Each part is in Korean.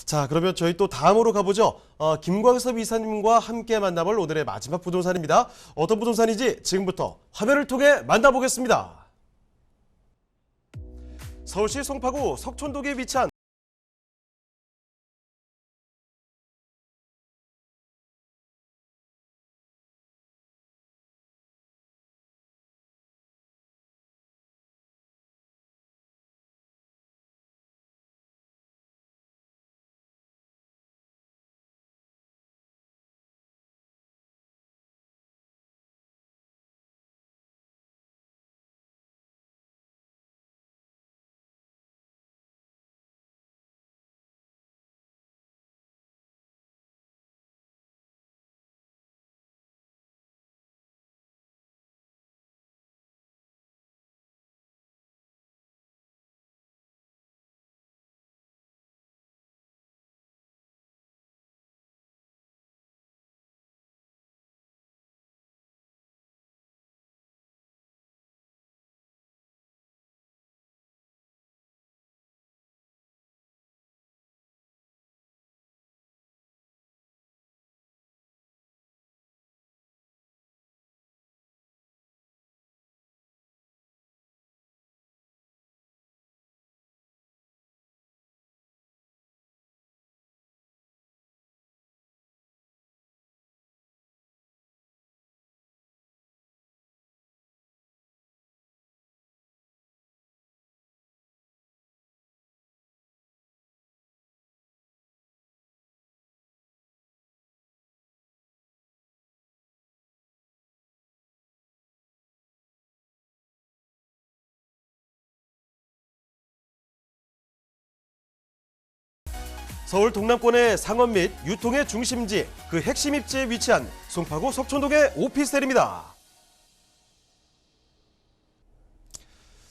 자, 그러면 저희 또 다음으로 가보죠. 김광섭 이사님과 함께 만나볼 오늘의 마지막 부동산입니다. 어떤 부동산인지 지금부터 화면을 통해 만나보겠습니다. 서울시 송파구 석촌동에 위치한 서울 동남권의 상업 및 유통의 중심지, 그 핵심 입지에 위치한 송파구 석촌동의 오피스텔입니다.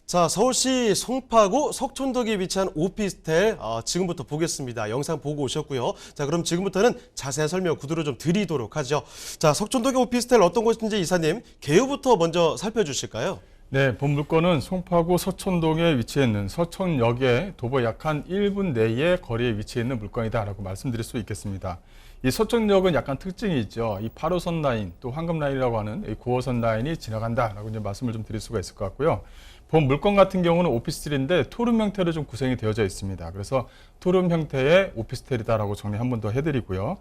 자, 서울시 송파구 석촌동에 위치한 오피스텔 지금부터 보겠습니다. 영상 보고 오셨고요. 자, 그럼 지금부터는 자세한 설명 구두로 좀 드리도록 하죠. 자, 석촌동의 오피스텔 어떤 곳인지 이사님 개요부터 먼저 살펴주실까요? 네, 본 물건은 송파구 서촌동에 위치해 있는 서촌역에 도보 약 한 1분 내의 거리에 위치해 있는 물건이다라고 말씀드릴 수 있겠습니다. 이 서촌역은 약간 특징이 있죠. 이 8호선 라인, 또 황금 라인이라고 하는 이 9호선 라인이 지나간다라고 이제 말씀을 좀 드릴 수가 있을 것 같고요. 본 물건 같은 경우는 오피스텔인데 토룸 형태로 좀 구성이 되어져 있습니다. 그래서 토룸 형태의 오피스텔이다라고 정리 한 번 더 해드리고요.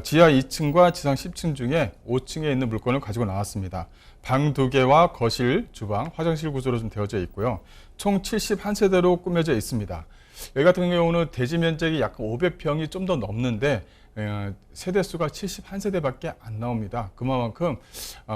지하 2층과 지상 10층 중에 5층에 있는 물건을 가지고 나왔습니다. 방 2개와 거실, 주방, 화장실 구조로 좀 되어져 있고요. 총 71세대로 꾸며져 있습니다. 여기 같은 경우는 대지 면적이 약 500평이 좀 더 넘는데 세대수가 71세대밖에 안 나옵니다. 그만큼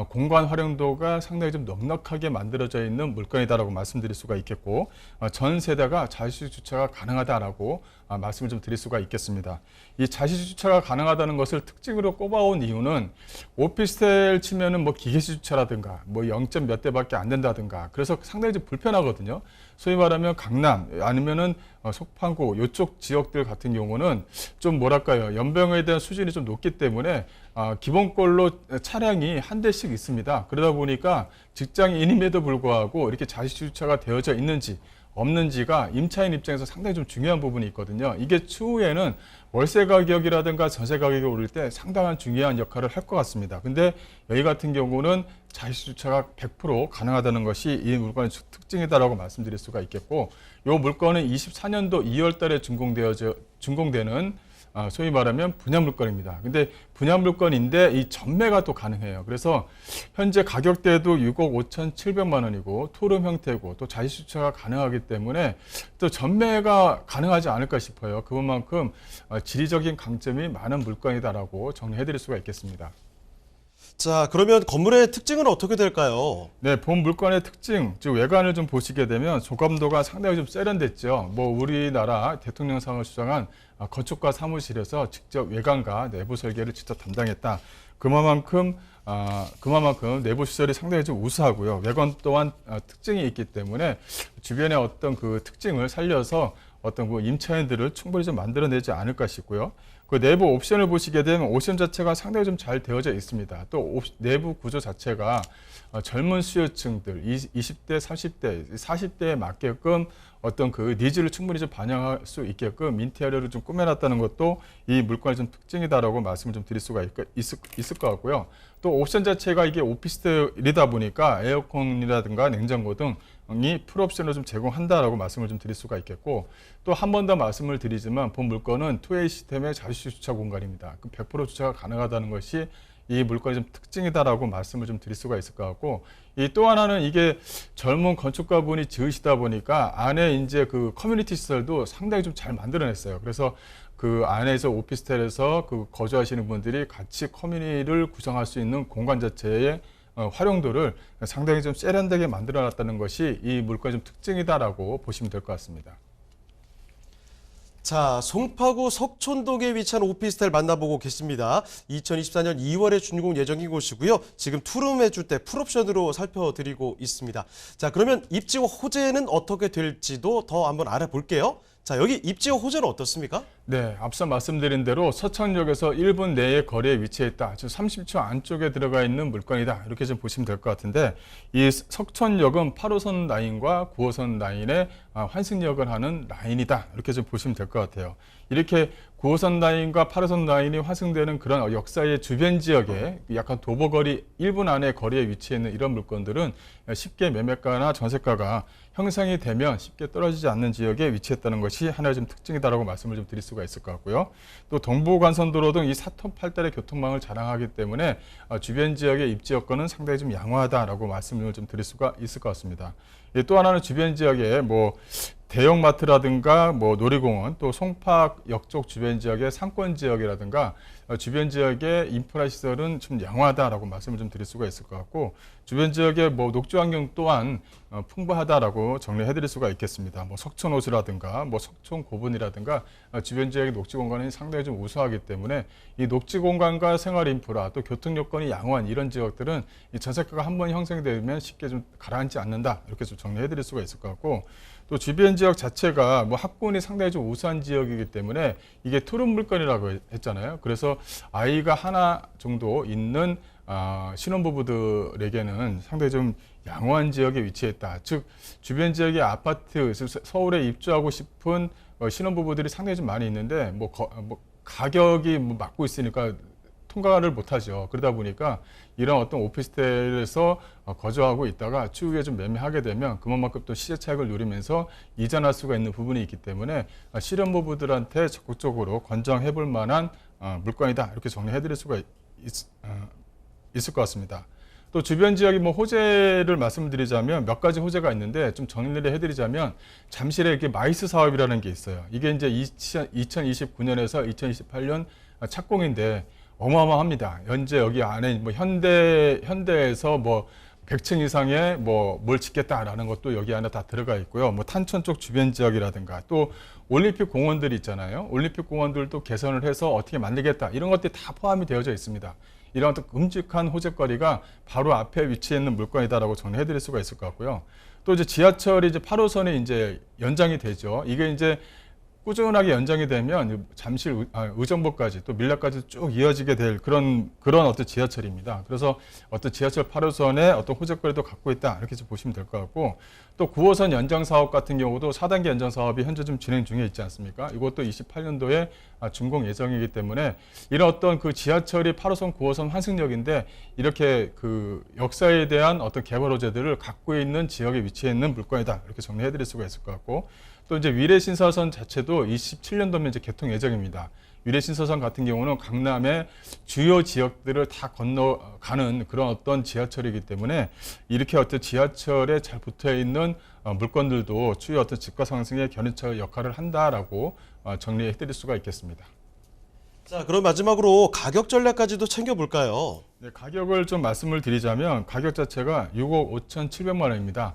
공간 활용도가 상당히 좀 넉넉하게 만들어져 있는 물건이다라고 말씀드릴 수가 있겠고, 전 세대가 자실 주차가 가능하다라고 말씀을 좀 드릴 수가 있겠습니다. 이 자실 주차가 가능하다는 것을 특징으로 꼽아온 이유는 오피스텔 치면은 뭐 기계식 주차라든가 뭐 0점 몇 대밖에 안 된다든가 그래서 상당히 좀 불편하거든요. 소위 말하면 강남 아니면은 송파구 이쪽 지역들 같은 경우는 좀 뭐랄까요, 연병에 대한 수준이 좀 높기 때문에 기본권로 차량이 한 대씩 있습니다. 그러다 보니까 직장인임에도 불구하고 이렇게 자식 주차가 되어져 있는지 없는지가 임차인 입장에서 상당히 좀 중요한 부분이 있거든요. 이게 추후에는 월세 가격이라든가 전세 가격이 오를 때 상당한 중요한 역할을 할 것 같습니다. 근데 여기 같은 경우는 자식 주차가 100% 가능하다는 것이 이 물건의 특징이다라고 말씀드릴 수가 있겠고, 이 물건은 24년도 2월 달에 준공되는 소위 말하면 분양 물건입니다. 근데 분양 물건인데 이 전매가 또 가능해요. 그래서 현재 가격대도 6억 5,700만 원이고 토룸 형태고 또 자식 주차가 가능하기 때문에 또 전매가 가능하지 않을까 싶어요. 그만큼 지리적인 강점이 많은 물건이다라고 정리해드릴 수가 있겠습니다. 자, 그러면 건물의 특징은 어떻게 될까요? 네, 본 물건의 특징, 즉 외관을 좀 보시게 되면 조감도가 상당히 좀 세련됐죠. 뭐 우리나라 대통령상을 수상한 건축가 사무실에서 직접 외관과 내부 설계를 직접 담당했다. 그만큼 내부 시설이 상당히 좀 우수하고요. 외관 또한 특징이 있기 때문에 주변의 어떤 그 특징을 살려서 어떤 그 임차인들을 충분히 좀 만들어내지 않을까 싶고요. 그 내부 옵션을 보시게 되면 옵션 자체가 상당히 좀 잘 되어져 있습니다. 또 내부 구조 자체가 젊은 수요층들 20대, 30대, 40대에 맞게끔 어떤 그 니즈를 충분히 좀 반영할 수 있게끔 인테리어를 좀 꾸며놨다는 것도 이 물건의 좀 특징이다라고 말씀을 좀 드릴 수가 있을 것 같고요. 또 옵션 자체가 이게 오피스텔이다 보니까 에어컨이라든가 냉장고 등이 풀옵션으로 좀 제공한다라고 말씀을 좀 드릴 수가 있겠고, 또 한 번 더 말씀을 드리지만 본 물건은 2A 시스템의 자유식 주차 공간입니다. 100% 주차가 가능하다는 것이 이 물건의 좀 특징이다라고 말씀을 좀 드릴 수가 있을 것 같고, 이 또 하나는 이게 젊은 건축가분이 지으시다 보니까 안에 이제 그 커뮤니티 시설도 상당히 좀 잘 만들어냈어요. 그래서 그 안에서 오피스텔에서 그 거주하시는 분들이 같이 커뮤니티를 구성할 수 있는 공간 자체의 활용도를 상당히 좀 세련되게 만들어놨다는 것이 이 물건의 좀 특징이다라고 보시면 될 것 같습니다. 자, 송파구 석촌동에 위치한 오피스텔 만나보고 계십니다. 2024년 2월에 준공 예정인 곳이고요. 지금 투룸 해줄 때 풀옵션으로 살펴드리고 있습니다. 자, 그러면 입지와 호재는 어떻게 될지도 더 한번 알아볼게요. 자, 여기 입지와 호재는 어떻습니까? 네, 앞서 말씀드린 대로 서천역에서 1분 내의 거리에 위치해 있다. 즉 30초 안쪽에 들어가 있는 물건이다. 이렇게 좀 보시면 될 것 같은데, 이 석천역은 8호선 라인과 9호선 라인의 환승역을 하는 라인이다. 이렇게 좀 보시면 될 것 같아요. 이렇게 9호선 라인과 8호선 라인이 환승되는 그런 역사의 주변 지역에 약간 도보거리 1분 안의 거리에 위치해 있는 이런 물건들은 쉽게 매매가나 전세가가 형성이 되면 쉽게 떨어지지 않는 지역에 위치했다는 것이 하나의 좀 특징이다라고 말씀을 좀 드릴 수가 있을 것 같고요. 또 동부간선도로 등 이 4톤 8달의 교통망을 자랑하기 때문에 주변 지역의 입지 여건은 상당히 좀 양호하다라고 말씀을 좀 드릴 수가 있을 것 같습니다. 또 하나는 주변 지역에 뭐 대형마트라든가 뭐 놀이공원, 또 송파역 쪽 주변 지역의 상권 지역이라든가 주변 지역의 인프라 시설은 좀 양호하다라고 말씀을 좀 드릴 수가 있을 것 같고, 주변 지역의 뭐 녹지 환경 또한 풍부하다라고 정리해드릴 수가 있겠습니다. 뭐 석촌호수라든가 뭐 석촌 고분이라든가 주변 지역의 녹지 공간이 상당히 좀 우수하기 때문에 이 녹지 공간과 생활 인프라 또 교통 여건이 양호한 이런 지역들은 이 전세가가 한번 형성되면 쉽게 좀 가라앉지 않는다, 이렇게 좀 정리해드릴 수가 있을 것 같고, 또 주변 지역 자체가 뭐 학군이 상당히 좀 우수한 지역이기 때문에 이게 투룸 물건이라고 했잖아요. 그래서 아이가 하나 정도 있는 신혼부부들에게는 상당히 좀 양호한 지역에 위치했다. 즉 주변 지역의 아파트, 서울에 입주하고 싶은 신혼부부들이 상당히 좀 많이 있는데 뭐 가격이 뭐 맞고 있으니까 통과를 못하죠. 그러다 보니까 이런 어떤 오피스텔에서 거주하고 있다가 추후에 좀 매매하게 되면 그만큼 또 시세 차익을 누리면서 이전할 수가 있는 부분이 있기 때문에 실현부부들한테 적극적으로 권장해 볼 만한 물건이다, 이렇게 정리해 드릴 수가 있을 것 같습니다. 또 주변 지역이 뭐 호재를 말씀드리자면 몇 가지 호재가 있는데 좀 정리를 해드리자면 잠실에 이렇게 마이스 사업이라는 게 있어요. 이게 이제 2029년에서 2028년 착공인데 어마어마합니다. 현재 여기 안에 뭐 현대에서 뭐 100층 이상의 뭐 뭘 짓겠다라는 것도 여기 안에 다 들어가 있고요. 뭐 탄천 쪽 주변 지역이라든가 또 올림픽 공원들이 있잖아요. 올림픽 공원들도 개선을 해서 어떻게 만들겠다, 이런 것들이 다 포함이 되어져 있습니다. 이런 어떤 끔찍한 호재거리가 바로 앞에 위치해 있는 물건이다라고 정리해 드릴 수가 있을 것 같고요. 또 이제 지하철이 이제 8호선이 이제 연장이 되죠. 이게 이제 꾸준하게 연장이 되면 잠실 의정부까지 또 밀락까지 쭉 이어지게 될 그런 어떤 지하철입니다. 그래서 어떤 지하철 8호선의 어떤 호재거리도 갖고 있다, 이렇게 좀 보시면 될 것 같고, 또 9호선 연장 사업 같은 경우도 4단계 연장 사업이 현재 좀 진행 중에 있지 않습니까? 이것도 28년도에 준공 예정이기 때문에 이런 어떤 그 지하철이 8호선, 9호선 환승역인데 이렇게 그 역사에 대한 어떤 개발 호재들을 갖고 있는 지역에 위치해 있는 물건이다, 이렇게 정리해 드릴 수가 있을 것 같고, 또 이제 위례신사선 자체도 27년도면 이제 개통 예정입니다. 위례신사선 같은 경우는 강남의 주요 지역들을 다 건너가는 그런 어떤 지하철이기 때문에 이렇게 어떤 지하철에 잘 붙어 있는 물건들도 추후에 어떤 집가 상승의 견인차 역할을 한다라고 정리해 드릴 수가 있겠습니다. 자, 그럼 마지막으로 가격 전략까지도 챙겨볼까요? 네, 가격을 좀 말씀을 드리자면 가격 자체가 6억 5,700만 원입니다.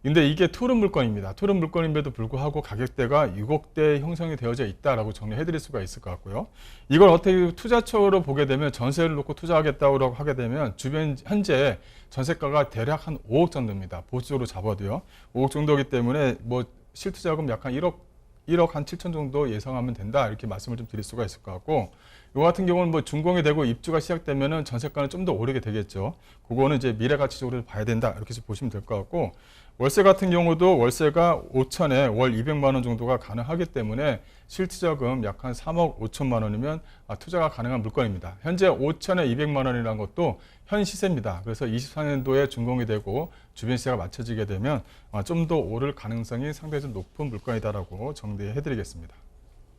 근데 이게 투룸 물건입니다. 투룸 물건임에도 불구하고 가격대가 6억대 형성이 되어져 있다라고 정리해 드릴 수가 있을 것 같고요. 이걸 어떻게 투자처로 보게 되면 전세를 놓고 투자하겠다고 하게 되면 주변 현재 전세가가 대략 한 5억 정도입니다. 보수적으로 잡아도요. 5억 정도이기 때문에 뭐 실투자금 약간 1억 1억 한 7천 정도 예상하면 된다 이렇게 말씀을 좀 드릴 수가 있을 것 같고, 이 같은 경우는 뭐 준공이 되고 입주가 시작되면은 전세가는 좀 더 오르게 되겠죠. 그거는 이제 미래 가치적으로 봐야 된다 이렇게 해서 보시면 될 것 같고, 월세 같은 경우도 월세가 5천에 월 200만 원 정도가 가능하기 때문에 실투자금 약 한 3억 5천만 원이면 투자가 가능한 물건입니다. 현재 5천에 200만 원이라는 것도 현 시세입니다. 그래서 24년도에 준공이 되고 주변 시세가 맞춰지게 되면 좀 더 오를 가능성이 상당히 좀 높은 물건이다라고 정리해 드리겠습니다.